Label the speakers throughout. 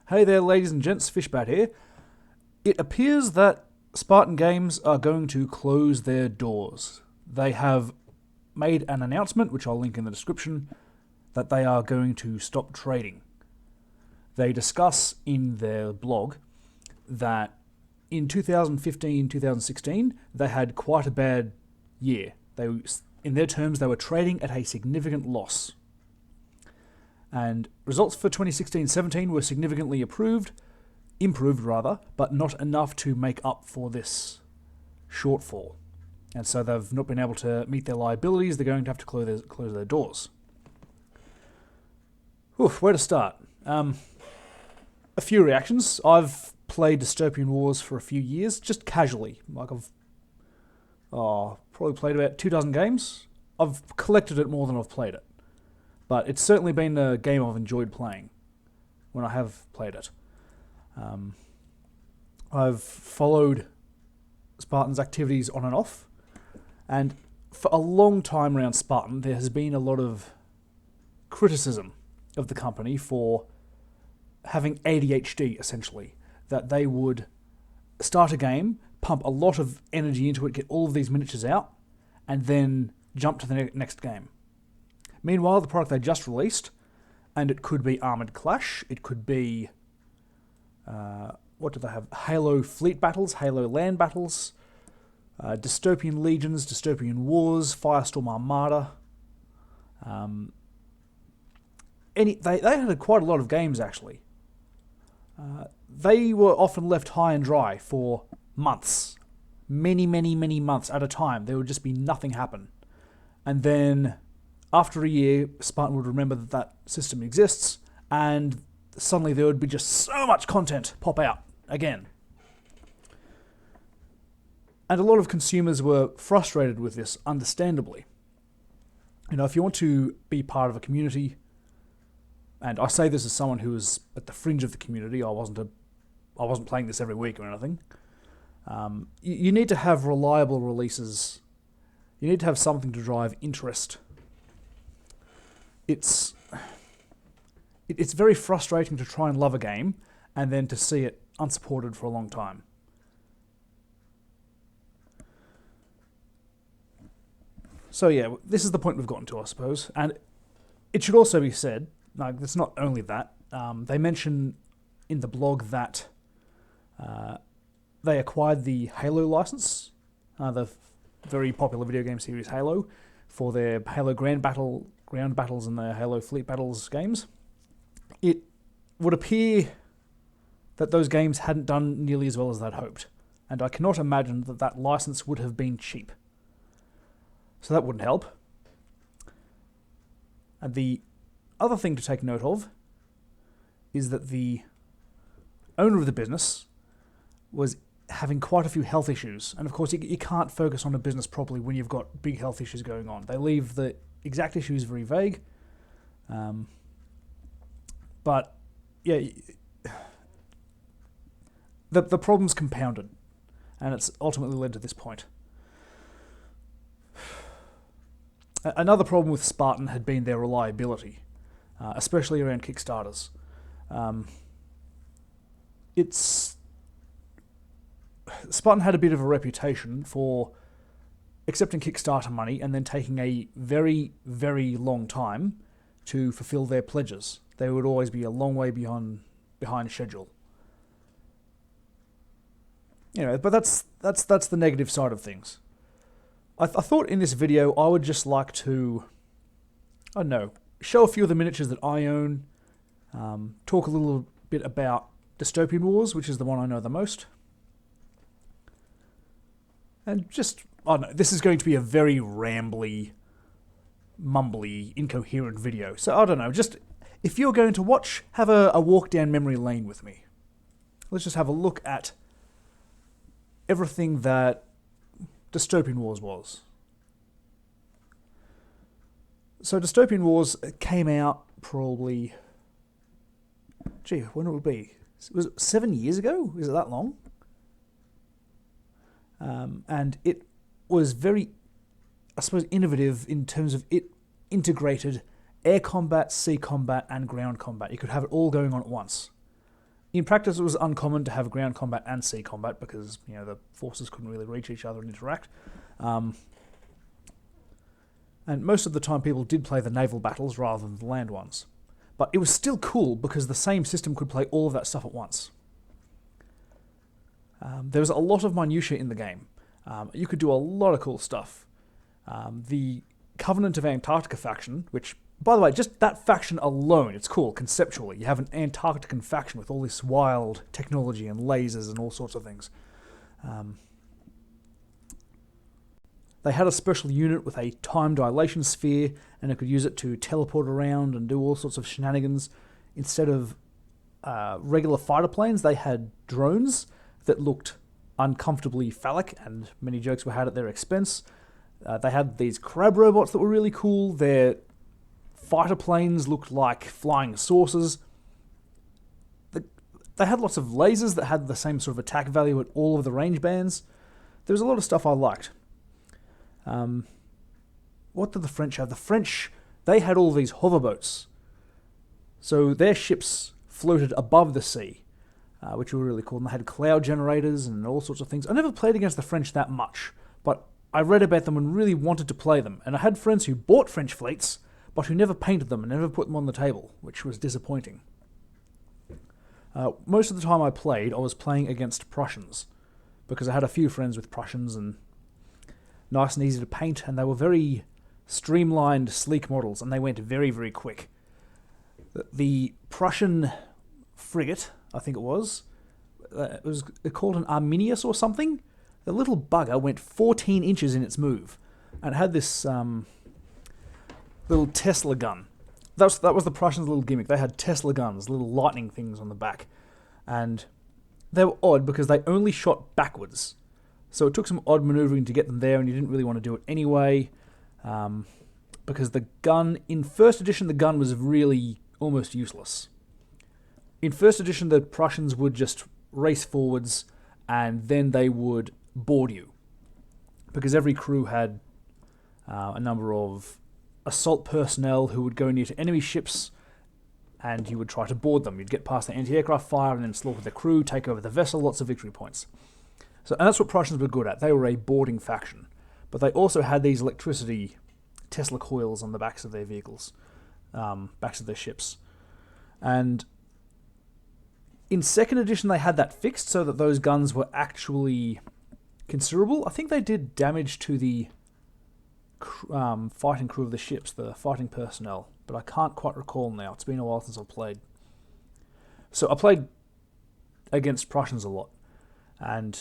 Speaker 1: Hey there, ladies and gents, Fishbat here. It appears that Spartan Games are going to close their doors. They have made an announcement, which I'll link in the description, that they are going to stop trading. They discuss in their blog that in 2015-2016, they had quite a bad year. In their terms, they were trading at a significant loss. And results for 2016-17 were significantly improved, but not enough to make up for this shortfall. And so they've not been able to meet their liabilities. They're going to have to close their doors. Oof, where to start? A few reactions. I've played Dystopian Wars for a few years, just casually. Like I've probably played about 24 games. I've collected it more than I've played it. But it's certainly been a game I've enjoyed playing when I have played it. I've followed Spartan's activities on and off, and for a long time around Spartan, there has been a lot of criticism of the company for having ADHD, essentially. That they would start a game, pump a lot of energy into it, get all of these miniatures out, and then jump to the next game. Meanwhile, the product they just released, and it could be Armoured Clash, it could be, what do they have? Halo Fleet Battles, Halo Land Battles, Dystopian Legions, Dystopian Wars, Firestorm Armada. They had quite a lot of games, actually. They were often left high and dry for months. Many months at a time. There would just be nothing happen. And then after a year, Spartan would remember that that system exists, and suddenly there would be just so much content pop out again. And a lot of consumers were frustrated with this, understandably. You know, if you want to be part of a community, and I say this as someone who was at the fringe of the community, I wasn't playing this every week or anything. You need to have reliable releases. You need to have something to drive interest. It's very frustrating to try and love a game and then to see it unsupported for a long time. So yeah, this is the point we've gotten to, I suppose. And it should also be said, like, it's not only that. They mention in the blog that they acquired the Halo license, the very popular video game series Halo, for their Halo ground battles and the Halo Fleet Battles games. It would appear that those games hadn't done nearly as well as they'd hoped, and I cannot imagine that that license would have been cheap. So that wouldn't help. And the other thing to take note of is that the owner of the business was having quite a few health issues, and of course you can't focus on a business properly when you've got big health issues going on. They leave the exact issues very vague, but yeah, the problem's compounded, and it's ultimately led to this point. Another problem with Spartan had been their reliability, especially around Kickstarters. Spartan had a bit of a reputation for accepting Kickstarter money and then taking a very, very long time to fulfill their pledges. They would always be a long way behind schedule. You know, but that's the negative side of things. I thought in this video I would just like to, I don't know, show a few of the miniatures that I own, talk a little bit about Dystopian Wars, which is the one I know the most. And just, I don't know, this is going to be a very rambly, mumbly, incoherent video. So I don't know, just, if you're going to watch, have a walk down memory lane with me. Let's just have a look at everything that Dystopian Wars was. So Dystopian Wars came out probably, when would it be? Was it 7 years ago? Is it that long? And it was very, I suppose, innovative in terms of it integrated air combat, sea combat, and ground combat. You could have it all going on at once. In practice, it was uncommon to have ground combat and sea combat because the forces couldn't really reach each other and interact. And most of the time, people did play the naval battles rather than the land ones. But it was still cool because the same system could play all of that stuff at once. There was a lot of minutiae in the game. You could do a lot of cool stuff. The Covenant of Antarctica faction, which, by the way, just that faction alone, it's cool conceptually. You have an Antarctican faction with all this wild technology and lasers and all sorts of things. They had a special unit with a time dilation sphere, and it could use it to teleport around and do all sorts of shenanigans. Instead of regular fighter planes, they had drones that looked uncomfortably phallic, and many jokes were had at their expense. They had these crab robots that were really cool. Their fighter planes looked like flying saucers. They had lots of lasers that had the same sort of attack value at all of the range bands. There was a lot of stuff I liked. What did the French have? The French, they had all these hoverboats. So their ships floated above the sea, which were really cool. And they had cloud generators and all sorts of things. I never played against the French that much, but I read about them and really wanted to play them. And I had friends who bought French fleets, but who never painted them and never put them on the table, which was disappointing. Most of the time I played, I was playing against Prussians, because I had a few friends with Prussians and nice and easy to paint, and they were very streamlined, sleek models, and they went very, very quick. The Prussian frigate, I think it was called an Arminius or something. The little bugger went 14 inches in its move, and it had this little Tesla gun. That was the Prussians' little gimmick. They had Tesla guns, little lightning things on the back, and they were odd because they only shot backwards. So it took some odd maneuvering to get them there, and you didn't really want to do it anyway, because the gun, in first edition, the gun was really almost useless. In first edition, the Prussians would just race forwards, and then they would board you, because every crew had a number of assault personnel who would go near to enemy ships, and you would try to board them. You'd get past the anti-aircraft fire and then slaughter the crew, take over the vessel, lots of victory points. And that's what Prussians were good at. They were a boarding faction. But they also had these electricity Tesla coils on the backs of their vehicles, backs of their ships. And in second edition, they had that fixed so that those guns were actually considerable. I think they did damage to the fighting crew of the ships, the fighting personnel, but I can't quite recall now. It's been a while since I've played. So I played against Prussians a lot, and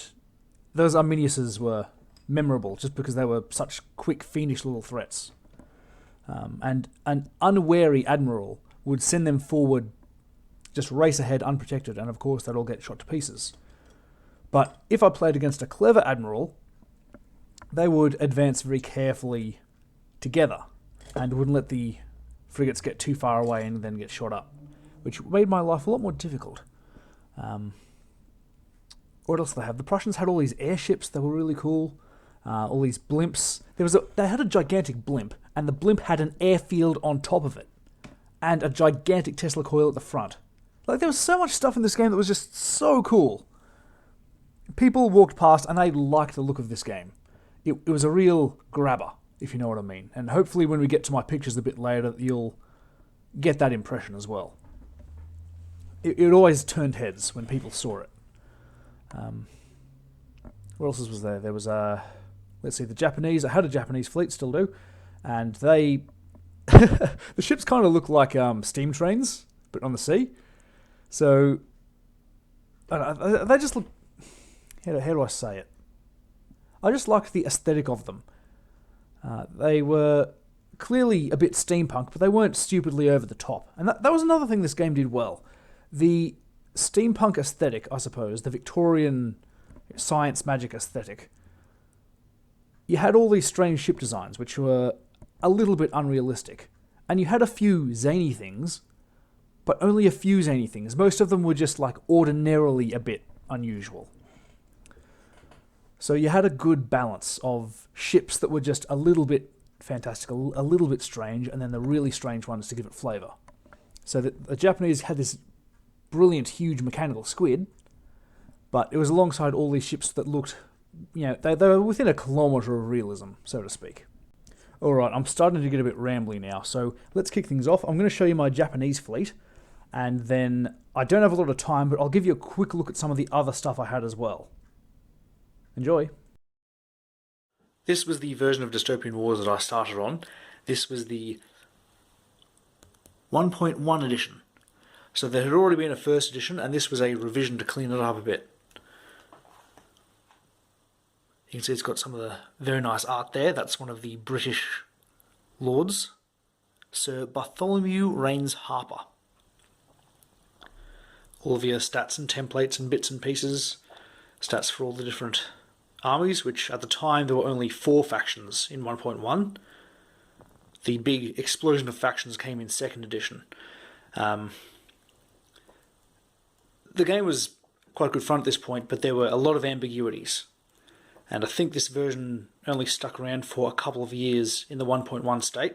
Speaker 1: those Arminiuses were memorable just because they were such quick, fiendish little threats. And an unwary admiral would send them forward, just race ahead unprotected, and of course they'd all get shot to pieces. But if I played against a clever admiral, they would advance very carefully together and wouldn't let the frigates get too far away and then get shot up, which made my life a lot more difficult. What else did they have? The Prussians had all these airships that were really cool, all these blimps. They had a gigantic blimp, and the blimp had an airfield on top of it, and a gigantic Tesla coil at the front. Like, there was so much stuff in this game that was just so cool. People walked past, and they liked the look of this game. It was a real grabber, if you know what I mean. And hopefully when we get to my pictures a bit later, you'll get that impression as well. It always turned heads when people saw it. What else was there? There was let's see, the Japanese. I had a Japanese fleet, still do, and they the ships kind of look like steam trains, but on the sea. So they just look. How do I say it? I just liked the aesthetic of them. They were clearly a bit steampunk, but they weren't stupidly over the top. And that was another thing this game did well. The steampunk aesthetic, I suppose, the Victorian science magic aesthetic. You had all these strange ship designs, which were a little bit unrealistic. And you had a few zany things, but only a few zany things. Most of them were just like ordinarily a bit unusual. So you had a good balance of ships that were just a little bit fantastical, a little bit strange, and then the really strange ones to give it flavour. So the Japanese had this brilliant, huge mechanical squid, but it was alongside all these ships that looked, they were within a kilometre of realism, so to speak. Alright, I'm starting to get a bit rambly now, so let's kick things off. I'm going to show you my Japanese fleet, and then I don't have a lot of time, but I'll give you a quick look at some of the other stuff I had as well. Enjoy. This was the version of Dystopian Wars that I started on. This was the 1.1 edition. So there had already been a first edition, and this was a revision to clean it up a bit. You can see it's got some of the very nice art there. That's one of the British lords, Sir Bartholomew Rains Harper. All of your stats and templates and bits and pieces. Stats for all the different armies, which at the time there were only 4 factions in 1.1. The big explosion of factions came in 2nd edition. The game was quite good fun at this point, but there were a lot of ambiguities. And I think this version only stuck around for a couple of years in the 1.1 state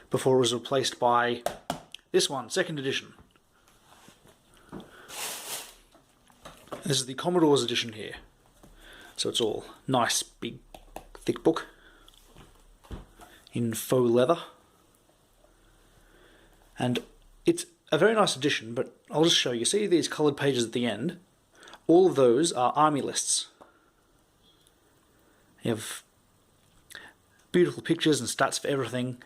Speaker 1: before it was replaced by this one, 2nd edition. This is the Commodore's edition here. So it's all nice, big, thick book in faux leather. And it's a very nice edition, but I'll just show you. See these coloured pages at the end? All of those are army lists. You have beautiful pictures and stats for everything.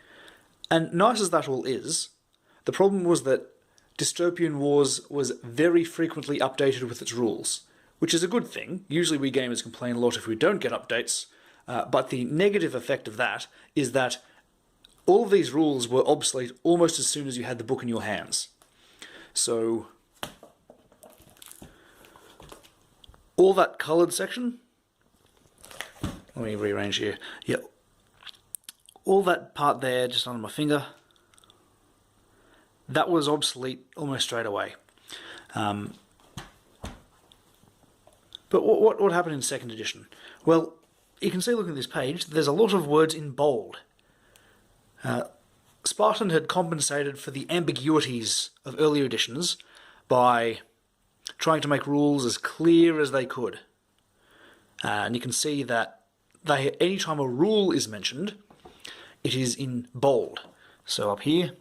Speaker 1: And nice as that all is, the problem was that Dystopian Wars was very frequently updated with its rules, which is a good thing. Usually we gamers complain a lot if we don't get updates, but the negative effect of that is that all of these rules were obsolete almost as soon as you had the book in your hands. So all that coloured section, let me rearrange here. Yeah, all that part there just under my finger, that was obsolete almost straight away. But what happened in 2nd edition? Well, you can see looking at this page, there's a lot of words in bold. Spartan had compensated for the ambiguities of earlier editions by trying to make rules as clear as they could. And you can see that anytime a rule is mentioned, it is in bold. So up here,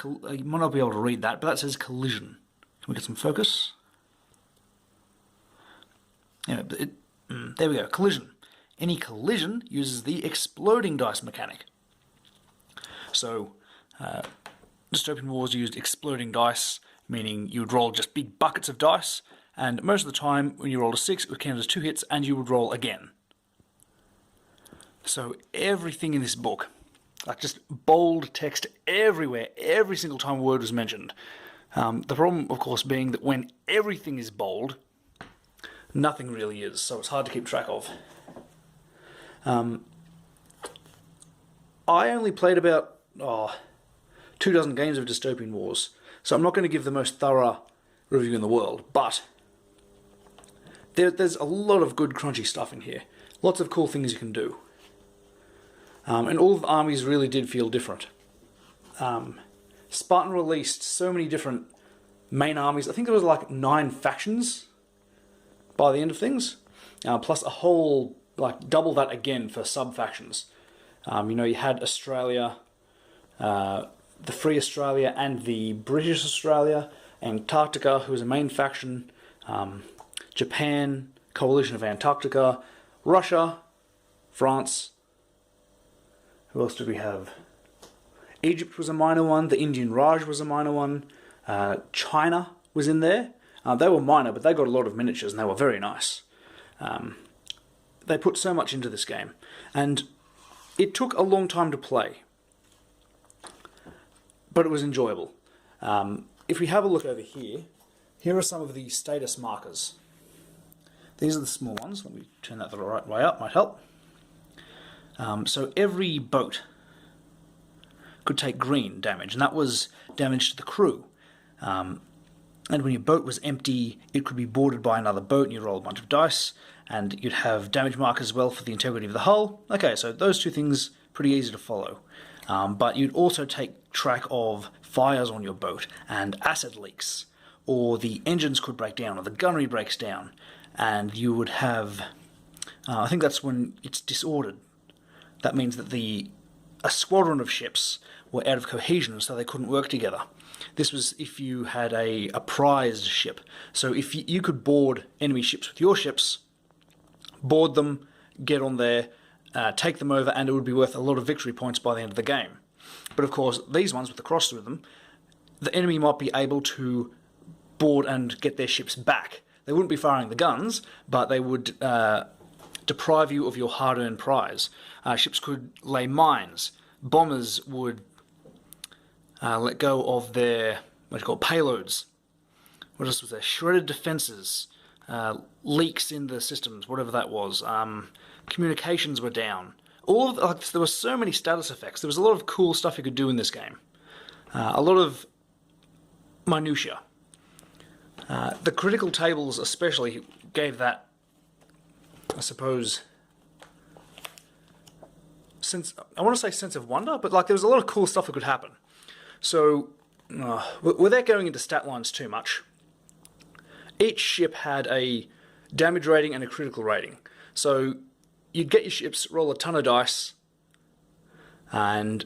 Speaker 1: you might not be able to read that, but that says collision. Can we get some focus? Yeah, there we go, collision. Any collision uses the exploding dice mechanic. So, Dystopian Wars used exploding dice, meaning you would roll just big buckets of dice, and most of the time when you rolled a 6, it would count as 2 hits, and you would roll again. So everything in this book, like just bold text everywhere, every single time a word was mentioned. The problem, of course, being that when everything is bold, nothing really is, so it's hard to keep track of. I only played about 2 dozen games of Dystopian Wars, so I'm not going to give the most thorough review in the world, but there's a lot of good crunchy stuff in here. Lots of cool things you can do. And all of the armies really did feel different. Spartan released so many different main armies. I think there was like 9 factions by the end of things, plus a whole, like double that again for sub-factions. You had Australia, the Free Australia and the British Australia, Antarctica, who was a main faction, Japan, Coalition of Antarctica, Russia, France. Who else did we have? Egypt was a minor one, the Indian Raj was a minor one, China was in there. They were minor, but they got a lot of miniatures and they were very nice. They put so much into this game, and it took a long time to play, but it was enjoyable. If we have a look over here, here are some of the status markers. These are the small ones. Let me turn that the right way up, might help. So every boat could take green damage, and that was damage to the crew. And when your boat was empty, it could be boarded by another boat, and you roll a bunch of dice, and you'd have damage markers as well for the integrity of the hull. Okay, so those two things, pretty easy to follow.
Speaker 2: But you'd also take track of fires on your boat and acid leaks, or the engines could break down, or the gunnery breaks down, and you would have, I think that's when it's disordered. That means that a squadron of ships were out of cohesion, so they couldn't work together. This was if you had a prized ship. So if you could board enemy ships with your ships, board them, get on there, take them over, and it would be worth a lot of victory points by the end of the game. But of course, these ones with the cross through them, the enemy might be able to board and get their ships back. They wouldn't be firing the guns, but they would deprive you of your hard-earned prize. Ships could lay mines. Bombers would let go of their, payloads. What else was there? Shredded defenses, leaks in the systems, whatever that was. Communications were down. There were so many status effects. There was a lot of cool stuff you could do in this game. A lot of minutia. The critical tables especially gave that, I suppose, I want to say sense of wonder, but there was a lot of cool stuff that could happen. So, without going into stat lines too much, each ship had a damage rating and a critical rating. So, you'd get your ships, roll a ton of dice, and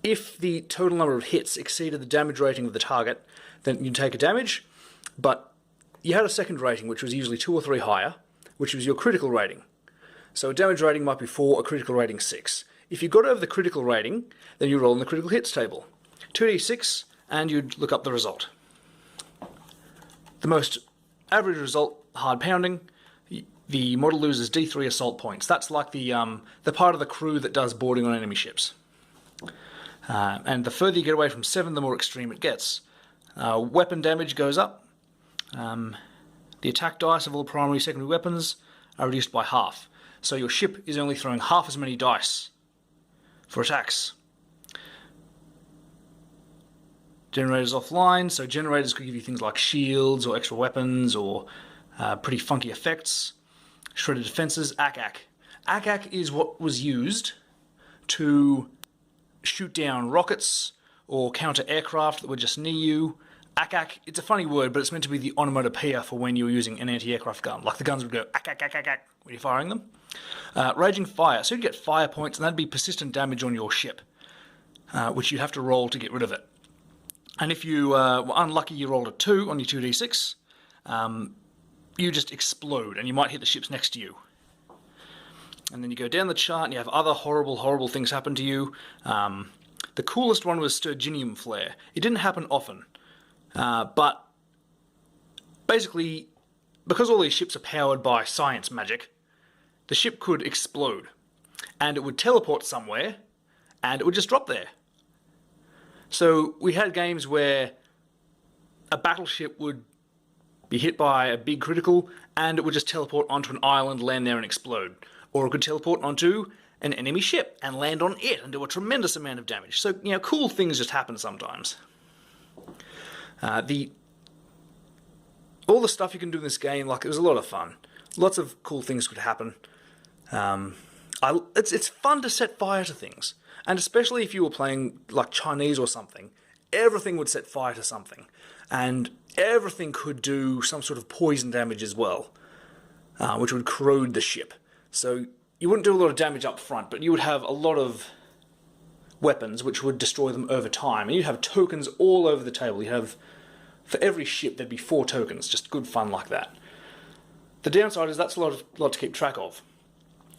Speaker 2: if the total number of hits exceeded the damage rating of the target, then you'd take a damage, but you had a second rating, which was usually 2 or 3 higher, which was your critical rating. So a damage rating might be 4, a critical rating 6. If you got over the critical rating, then you roll in the critical hits table. 2d6, and you'd look up the result. The most average result, hard pounding. The model loses d3 assault points. That's like the part of the crew that does boarding on enemy ships. And the further you get away from 7, the more extreme it gets. Weapon damage goes up. The attack dice of all primary and secondary weapons are reduced by half. So your ship is only throwing half as many dice for attacks. Generators offline, so generators could give you things like shields or extra weapons or pretty funky effects. Shredded defenses, ack-ack. Ack-ack is what was used to shoot down rockets or counter aircraft that were just near you. Ack-ack, it's a funny word, but it's meant to be the onomatopoeia for when you're using an anti-aircraft gun. Like the guns would go ack-ack-ack-ack-ack when you're firing them. Raging fire, so you'd get fire points, and that'd be persistent damage on your ship, which you'd have to roll to get rid of it. And if you were unlucky, you rolled a 2 on your 2d6, you just explode, and you might hit the ships next to you. And then you go down the chart, and you have other horrible, horrible things happen to you. The coolest one was Sturginium Flare. It didn't happen often, but basically, because all these ships are powered by science magic, the ship could explode, and it would teleport somewhere, and it would just drop there. So we had games where a battleship would be hit by a big critical, and it would just teleport onto an island, land there, and explode. Or it could teleport onto an enemy ship and land on it and do a tremendous amount of damage. So, cool things just happen sometimes. All the stuff you can do in this game, it was a lot of fun. Lots of cool things could happen. It's fun to set fire to things. And especially if you were playing like Chinese or something, everything would set fire to something. And everything could do some sort of poison damage as well, which would corrode the ship. So you wouldn't do a lot of damage up front, but you would have a lot of weapons which would destroy them over time. And you'd have tokens all over the table. You'd have, for every ship, there'd be 4 tokens. Just good fun like that. The downside is that's a lot to keep track of.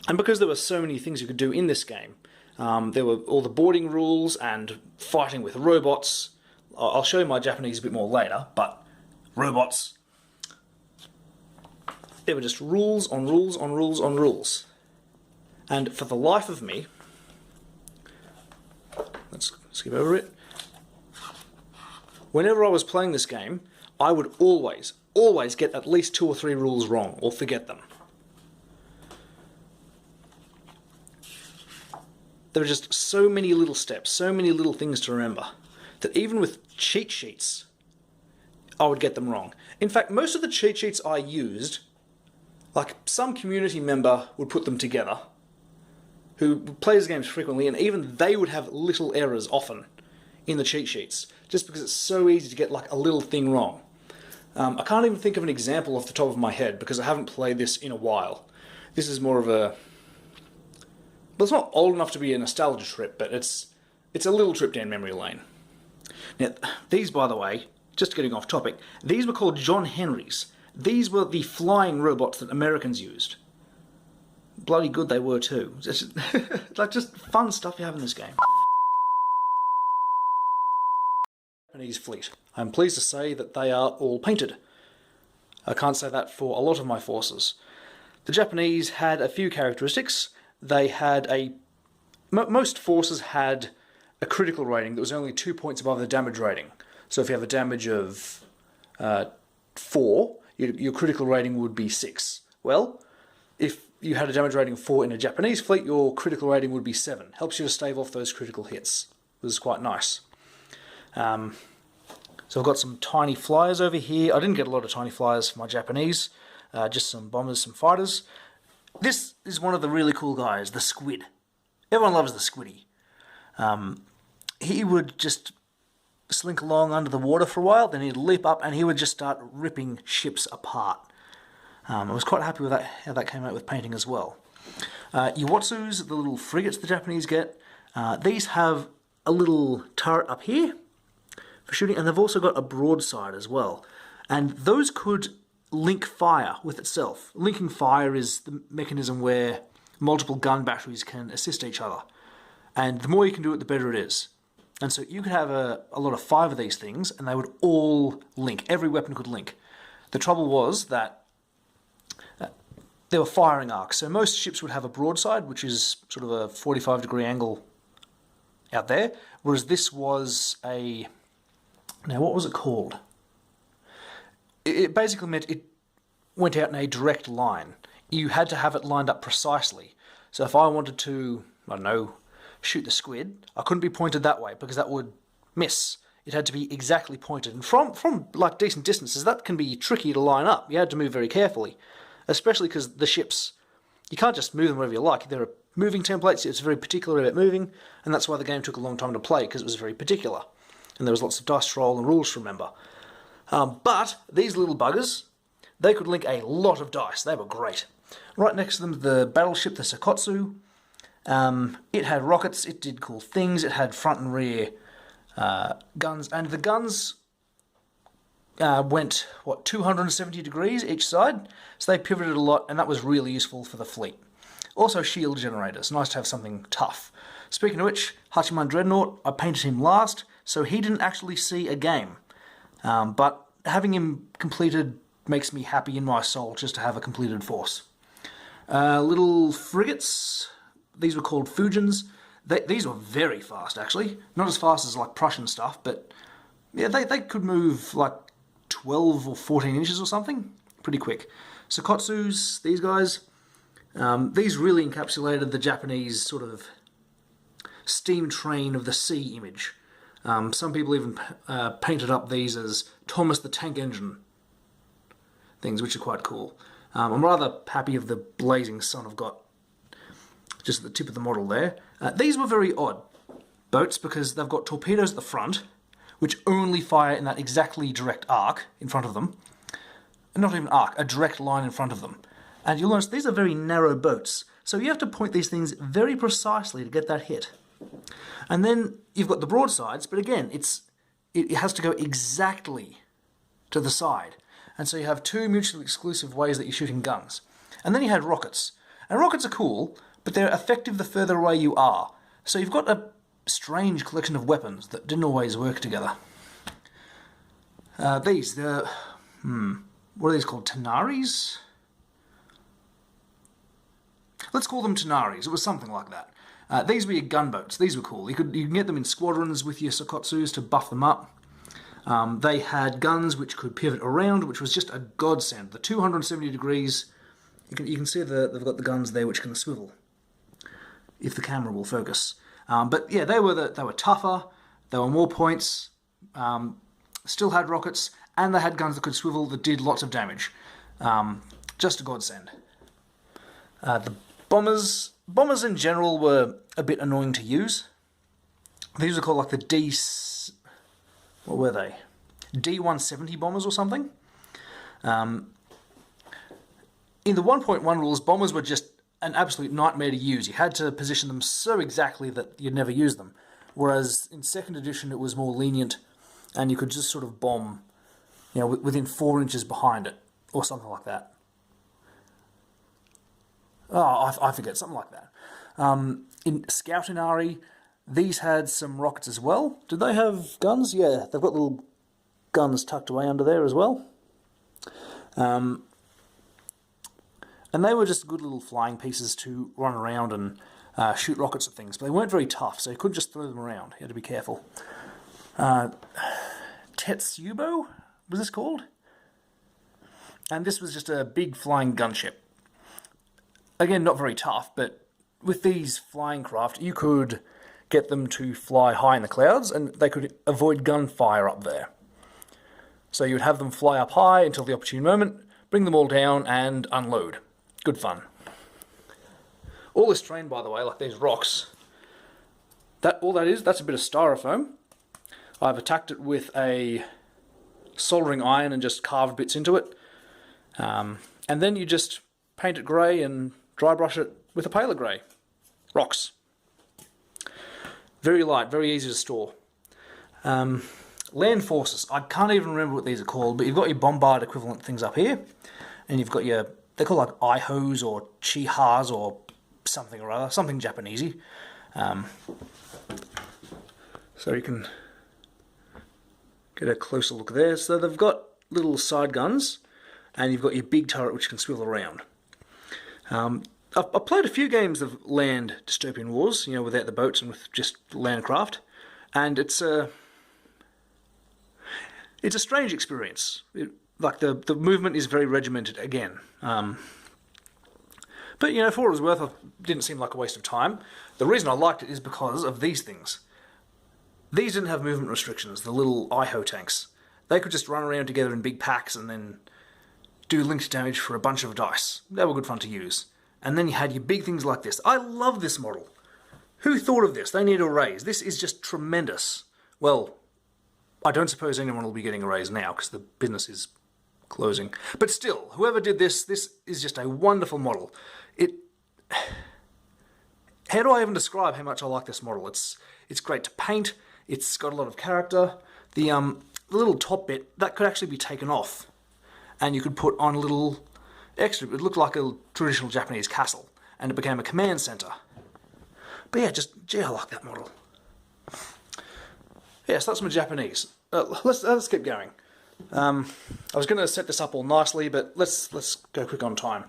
Speaker 2: And because there were so many things you could do in this game, there were all the boarding rules and fighting with robots. I'll show you my Japanese a bit more later, but robots. There were just rules on rules on rules on rules. And for the life of me, let's skip over it. Whenever I was playing this game, I would always get at least 2 or 3 rules wrong, or forget them. There were just so many little steps, so many little things to remember, that even with cheat sheets, I would get them wrong. In fact, most of the cheat sheets I used, like some community member would put them together, who plays games frequently, and even they would have little errors often in the cheat sheets, just because it's so easy to get like a little thing wrong. I can't even think of an example off the top of my head because I haven't played this in a while. This is more of a... Well, it's not old enough to be a nostalgia trip, but it's a little trip down memory lane. Now, these, by the way, just getting off topic, these were called John Henrys. These were the flying robots that Americans used. Bloody good they were too. Just, like, just fun stuff you have in this game. Japanese fleet. I'm pleased to say that they are all painted. I can't say that for a lot of my forces. The Japanese had a few characteristics. They had most forces had a critical rating that was only 2 points above the damage rating. So if you have a damage of 4, your critical rating would be 6. Well, if you had a damage rating of 4 in a Japanese fleet, your critical rating would be 7. Helps you to stave off those critical hits. It was quite nice. So I've got some tiny flyers over here. I didn't get a lot of tiny flyers for my Japanese. Just some bombers, some fighters. This is one of the really cool guys, the squid. Everyone loves the squiddy. He would just slink along under the water for a while, then he'd leap up and he would just start ripping ships apart. I was quite happy with that, how that came out with painting as well. Iwatsus, the little frigates the Japanese get, these have a little turret up here for shooting, and they've also got a broadside as well. And those could link fire with itself. Linking fire is the mechanism where multiple gun batteries can assist each other. And the more you can do it, the better it is. And so you could have a lot of 5 of these things, and they would all link. Every weapon could link. The trouble was that there were firing arcs. So most ships would have a broadside, which is sort of a 45-degree angle out there, whereas this was a... Now, what was it called? It basically meant it went out in a direct line. You had to have it lined up precisely. So if I wanted to, I don't know, shoot the squid, I couldn't be pointed that way because that would miss. It had to be exactly pointed. And from like decent distances, that can be tricky to line up. You had to move very carefully, especially because the ships, you can't just move them wherever you like. There are moving templates, it's very particular about moving, and that's why the game took a long time to play, because it was very particular. And there was lots of dice roll and rules to remember. But these little buggers, they could link a lot of dice. They were great. Right next to them, the battleship, the Sakotsu. It had rockets, it did cool things, it had front and rear guns, and the guns went, 270 degrees each side, so they pivoted a lot, and that was really useful for the fleet. Also shield generators, nice to have something tough. Speaking of which, Hachiman Dreadnought, I painted him last, so he didn't actually see a game. But having him completed makes me happy in my soul just to have a completed force. Little frigates, these were called Fujins. These were very fast, actually. Not as fast as like Prussian stuff, but yeah, they could move like 12 or 14 inches or something. Pretty quick. Sakotsus, these guys, these really encapsulated the Japanese sort of steam train of the sea image. Some people even painted up these as Thomas the Tank Engine things, which are quite cool. I'm rather happy of the blazing sun I've got just at the tip of the model there. These were very odd boats because they've got torpedoes at the front, which only fire in that exactly direct arc in front of them. Not even arc, a direct line in front of them. And you'll notice these are very narrow boats, so you have to point these things very precisely to get that hit. And then you've got the broadsides, but again, it has to go exactly to the side. And so you have 2 mutually exclusive ways that you're shooting guns. And then you had rockets. And rockets are cool, but they're effective the further away you are. So you've got a strange collection of weapons that didn't always work together. What are these called? Tenaris? Let's call them Tenaris. It was something like that. These were your gunboats. These were cool. You can get them in squadrons with your Sakotsus to buff them up. They had guns which could pivot around, which was just a godsend. The 270 degrees, you can see they've got the guns there which can swivel, if the camera will focus. But yeah, they were tougher, they were more points, still had rockets, and they had guns that could swivel that did lots of damage. Just a godsend. The bombers, bombers in general were a bit annoying to use. These were called like the what were they? D-170 bombers or something. In the 1.1 rules, bombers were just an absolute nightmare to use. You had to position them so exactly that you'd never use them. Whereas in 2nd edition, it was more lenient, and you could just sort of bomb, within 4 inches behind it, or something like that. Oh, I forget, something like that. In Scout and Ari, these had some rockets as well. Did they have guns? Yeah, they've got little guns tucked away under there as well. And they were just good little flying pieces to run around and shoot rockets at things. But they weren't very tough, so you couldn't just throw them around. You had to be careful. Tetsubo, was this called? And this was just a big flying gunship. Again, not very tough, but with these flying craft, you could get them to fly high in the clouds, and they could avoid gunfire up there. So you would have them fly up high until the opportune moment, bring them all down, and unload. Good fun. All this terrain, by the way, like these rocks, that's a bit of styrofoam. I've attacked it with a soldering iron and just carved bits into it. And then you just paint it grey and dry brush it with a paler grey. Rocks. Very light, very easy to store. Land forces. I can't even remember what these are called, but you've got your bombard equivalent things up here, and you've got your, they're called like ihos or chihas or something or other, something Japanesey. So you can get a closer look there. So they've got little side guns, and you've got your big turret which can swivel around. I've played a few games of land Dystopian Wars, without the boats and with just land craft, and it's a strange experience. The movement is very regimented again. But for what it was worth, it didn't seem like a waste of time. The reason I liked it is because of these things. These didn't have movement restrictions, the little IHO tanks. They could just run around together in big packs and then do linked damage for a bunch of dice. They were good fun to use. And then you had your big things like this. I love this model. Who thought of this? They need a raise. This is just tremendous. Well, I don't suppose anyone will be getting a raise now because the business is closing. But still, whoever did this is just a wonderful model. How do I even describe how much I like this model? It's great to paint. It's got a lot of character. The little top bit, that could actually be taken off. And you could put on a little extra. It looked like a traditional Japanese castle. And it became a command center. But yeah, I like that model. Yes, that's my Japanese. Let's keep going. I was going to set this up all nicely, but let's go quick on time.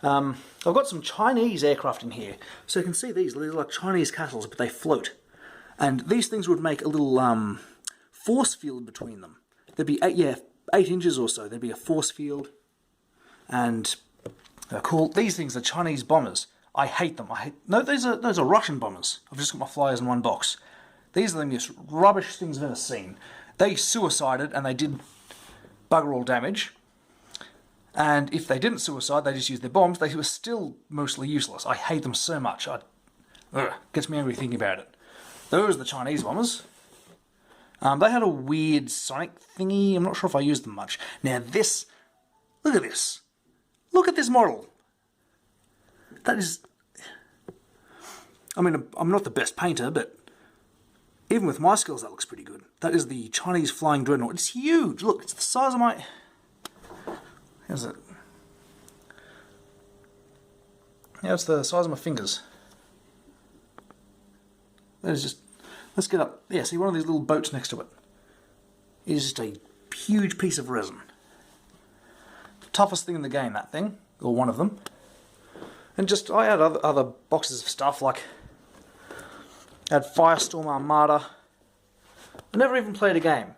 Speaker 2: I've got some Chinese aircraft in here. So you can see these are like Chinese castles, but they float. And these things would make a little force field between them. There'd be 8 inches or so. There'd be a force field. And they're cool. These things are Chinese bombers. I hate them. No, those are Russian bombers. I've just got my flyers in one box. These are the most rubbish things I've ever seen. They suicided and they did bugger all damage. And if they didn't suicide, they just used their bombs. They were still mostly useless. I hate them so much. Gets me angry thinking about it. Those are the Chinese bombers. They had a weird sonic thingy. I'm not sure if I used them much. Now this, look at this. Look at this model. That is... I mean, I'm not the best painter, but even with my skills, that looks pretty good. That is the Chinese flying dreadnought. It's huge. Look, it's the size of my... How's it? Yeah, it's the size of my fingers. That is just... Let's get up. Yeah, see one of these little boats next to it. It is just a huge piece of resin. The toughest thing in the game, that thing. Or one of them. And just, I had other boxes of stuff, like... I had Firestorm Armada. I never even played a game.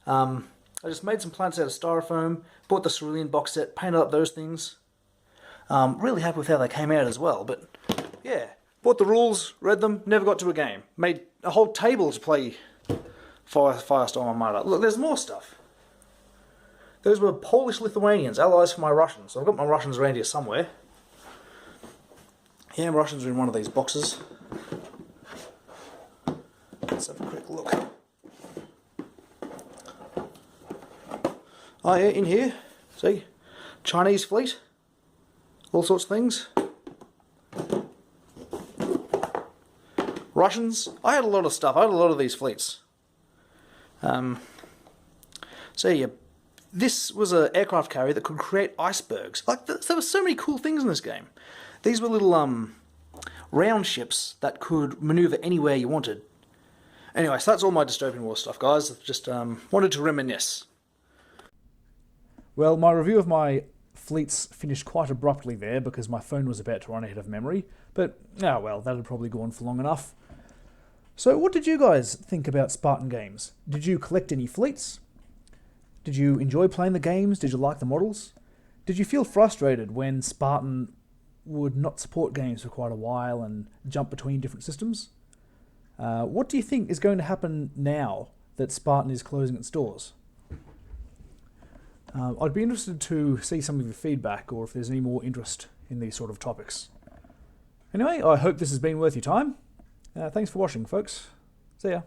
Speaker 2: I just made some planets out of styrofoam, bought the Cerulean box set, painted up those things. Really happy with how they came out as well, but yeah. Bought the rules, read them, never got to a game. Made a whole table to play Firestorm Armada. Look, there's more stuff. Those were Polish-Lithuanians, allies for my Russians. So I've got my Russians around here somewhere. Ham Russians are in one of these boxes. Let's have a quick look. Oh yeah, in here, see? Chinese fleet. All sorts of things. Russians. I had a lot of stuff. I had a lot of these fleets. So yeah, this was an aircraft carrier that could create icebergs. Like there were so many cool things in this game. These were little round ships that could maneuver anywhere you wanted. Anyway, so that's all my Dystopian Wars stuff, guys. Just wanted to reminisce.
Speaker 1: Well, my review of my fleets finished quite abruptly there because my phone was about to run out of memory. But, oh well, that had probably gone for long enough. So what did you guys think about Spartan Games? Did you collect any fleets? Did you enjoy playing the games? Did you like the models? Did you feel frustrated when Spartan would not support games for quite a while and jump between different systems? What do you think is going to happen now that Spartan is closing its doors? I'd be interested to see some of your feedback or if there's any more interest in these sort of topics. Anyway, I hope this has been worth your time. Thanks for watching, folks. See ya.